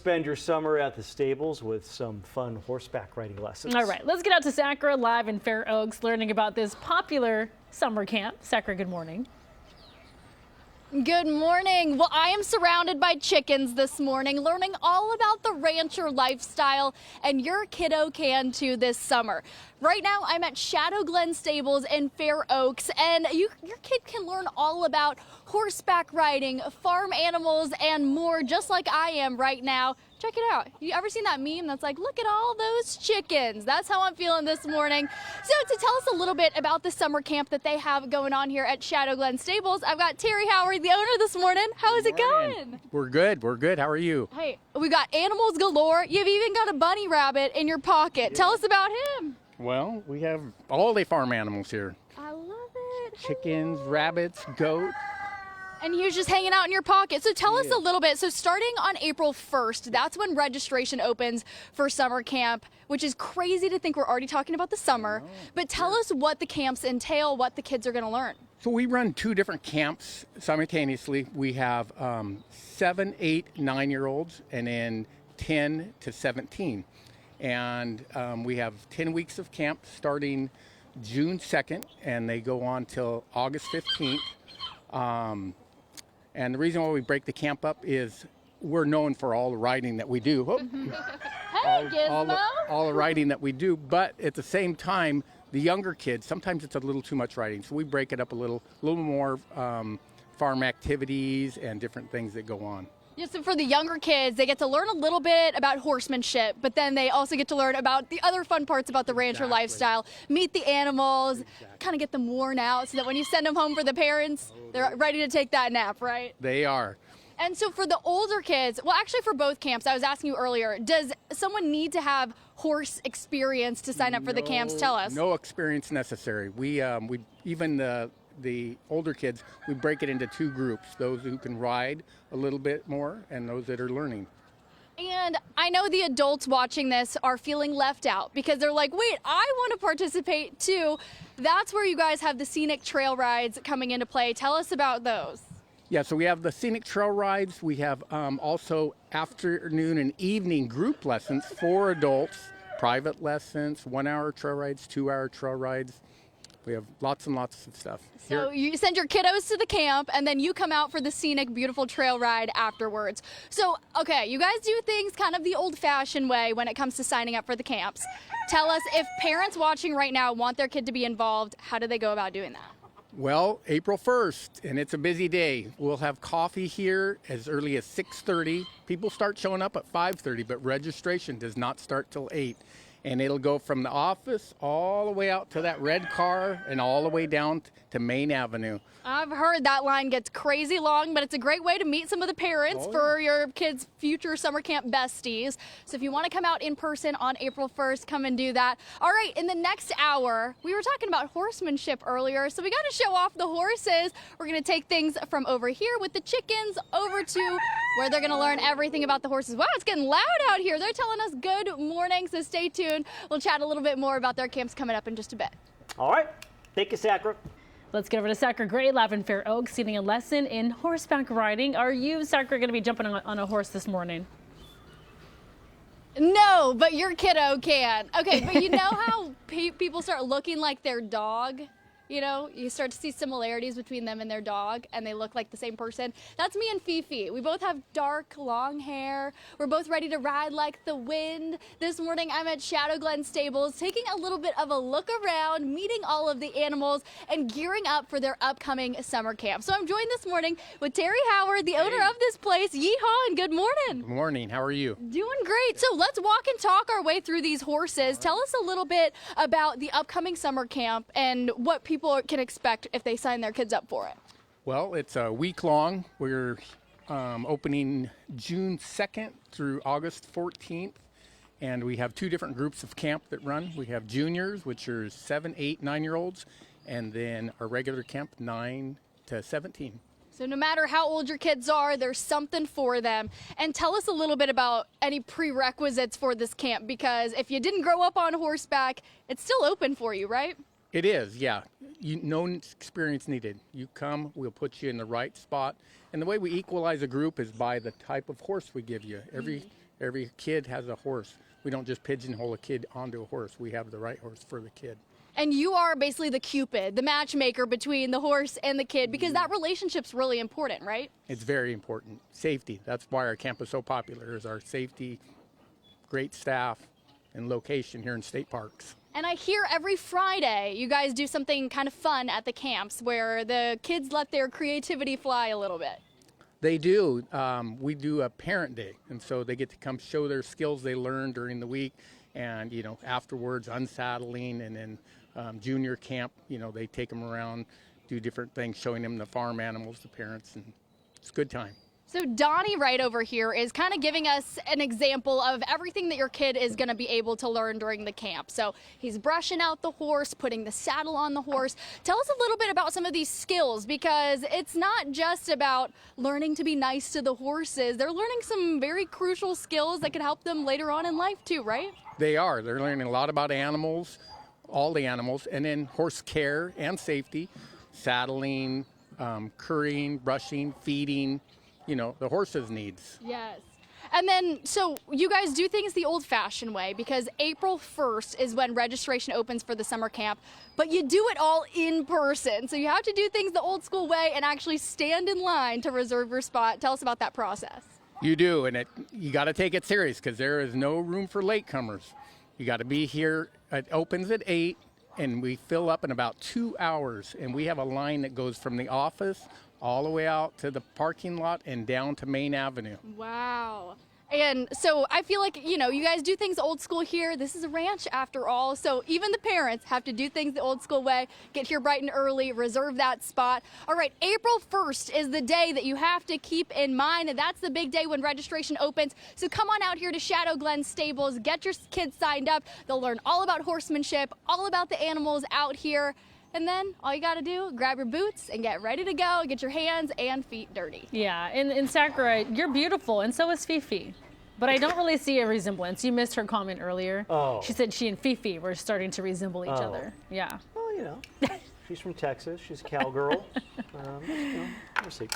spend your summer at the stables with some fun horseback riding lessons. All right, let's get out to Sacra, live in Fair Oaks, learning about this popular summer camp. Sacra, good morning. Good morning. Well, I am surrounded by chickens this morning, learning all about the rancher lifestyle, and your kiddo can too this summer. Right now, I'm at Shadow Glen Stables in Fair Oaks, and your kid can learn all about horseback riding, farm animals, and more, just like I am right now. Check it out. You ever seen that meme that's like, look at all those chickens? That's how I'm feeling this morning. So to tell us a little bit about the summer camp that they have going on here at Shadow Glen Stables, I've got Terry Howard, the owner, this morning. How is it going? We're good. We're good. How are you? Hey, we got animals galore. You've even got a bunny rabbit in your pocket. Tell us about him. Well, we have all the farm animals here. I love it. Chickens, rabbits, goats. And he was just hanging out in your pocket. So tell us a little bit. So starting on April 1st, that's when registration opens for summer camp, which is crazy to think we're already talking about the summer. But tell us what the camps entail, what the kids are going to learn. So we run two different camps simultaneously. We have 7, 8, 9-year-olds and then 10 to 17. And we have 10 weeks of camp starting June 2nd, and they go on till August 15th. And the reason why we break the camp up is we're known for all the riding that we do. Hey, Gizmo! All the riding that we do, but at the same time, the younger kids, sometimes it's a little too much riding. So we break it up a little more farm activities and different things that go on. Yes, and for the younger kids, they get to learn a little bit about horsemanship, but then they also get to learn about the other fun parts about the rancher lifestyle, meet the animals, kind of get them worn out so that when you send them home for the parents, they're ready to take that nap, right? They are. And so for the older kids, well, actually for both camps, I was asking you earlier, does someone need to have horse experience to sign up for the camps? Tell us. No experience necessary. We even the older kids, we break it into two groups, those who can ride a little bit more and those that are learning. And I know the adults watching this are feeling left out because they're like, wait, I want to participate too. That's where you guys have the scenic trail rides coming into play. Tell us about those. Yeah, so we have the scenic trail rides. We have also afternoon and evening group lessons for adults, private lessons, 1-hour trail rides, 2-hour trail rides. We have lots and lots of stuff. So you send your kiddos to the camp, and then you come out for the scenic, beautiful trail ride afterwards. So, okay, you guys do things kind of the old-fashioned way when it comes to signing up for the camps. Tell us, if parents watching right now want their kid to be involved, how do they go about doing that? Well, April 1st, and it's a busy day. We'll have coffee here as early as 6:30. People start showing up at 5:30, but registration does not start till 8. And it'll go from the office all the way out to that red car and all the way down to Main Avenue. I've heard that line gets crazy long, but it's a great way to meet some of the parents for your kids' future summer camp besties. So if you want to come out in person on April 1st, come and do that. All right, in the next hour, we were talking about horsemanship earlier, so we got to show off the horses. We're going to take things from over here with the chickens over to where they're going to learn everything about the horses. Wow, it's getting loud out here. They're telling us good morning, so stay tuned. We'll chat a little bit more about their camps coming up in just a bit. All right. Thank you, Sacra. Let's get over to Sacra Gray, live in Fair Oaks, getting a lesson in horseback riding. Are you, Sacra, going to be jumping on a horse this morning? No, but your kiddo can. Okay, but you know how people start looking like their dog? You know, you start to see similarities between them and their dog, and they look like the same person. That's me and Fifi. We both have dark, long hair. We're both ready to ride like the wind. This morning, I'm at Shadow Glen Stables, taking a little bit of a look around, meeting all of the animals, and gearing up for their upcoming summer camp. So I'm joined this morning with Terry Howard, the owner of this place. Yeehaw, and good morning. Good morning. How are you? Doing great. So let's walk and talk our way through these horses. Tell us a little bit about the upcoming summer camp and what people can expect if they sign their kids up for it. Well, it's a week long. We're opening June 2nd through August 14th. And we have two different groups of camp that run. We have juniors, which are 7, 8, 9-year-olds, and then our regular camp, 9 to 17. So no matter how old your kids are, there's something for them. And tell us a little bit about any prerequisites for this camp, because if you didn't grow up on horseback, it's still open for you, right? It is, yeah. No experience needed. You come, we'll put you in the right spot. And the way we equalize a group is by the type of horse we give you. Every kid has a horse. We don't just pigeonhole a kid onto a horse. We have the right horse for the kid. And you are basically the Cupid, the matchmaker between the horse and the kid, because that relationship's really important, right? It's very important. Safety. That's why our camp is so popular, is our safety, great staff, and location here in state parks. And I hear every Friday you guys do something kind of fun at the camps where the kids let their creativity fly a little bit. They do. We do a parent day, and so they get to come show their skills they learned during the week, and afterwards unsaddling, and then junior camp. They take them around, do different things, showing them the farm animals, the parents, and it's a good time. So Donnie right over here is kind of giving us an example of everything that your kid is going to be able to learn during the camp. So he's brushing out the horse, putting the saddle on the horse. Tell us a little bit about some of these skills, because it's not just about learning to be nice to the horses. They're learning some very crucial skills that could help them later on in life too, right? They are. They're learning a lot about animals, all the animals, and then horse care and safety, saddling, currying, brushing, feeding, the horse's needs. Yes. And then, so you guys do things the old-fashioned way, because April 1st is when registration opens for the summer camp, but you do it all in person. So you have to do things the old school way and actually stand in line to reserve your spot. Tell us about that process. You do, and you got to take it serious, because there is no room for latecomers. You got to be here. It opens at 8, and we fill up in about 2 hours, and we have a line that goes from the office all the way out to the parking lot and down to Main Avenue. Wow. And so I feel like, you guys do things old school here. This is a ranch after all. So even the parents have to do things the old school way, get here bright and early, reserve that spot. All right, April 1st is the day that you have to keep in mind, and that's the big day when registration opens. So come on out here to Shadow Glen Stables, get your kids signed up. They'll learn all about horsemanship, all about the animals out here. And then all you got to do, grab your boots and get ready to go, get your hands and feet dirty. Yeah, and Sakura, you're beautiful, and so is Fifi. But I don't really see a resemblance. You missed her comment earlier. Oh. She said she and Fifi were starting to resemble each Oh. other. Yeah. Well, she's from Texas. She's a cowgirl. We'll see.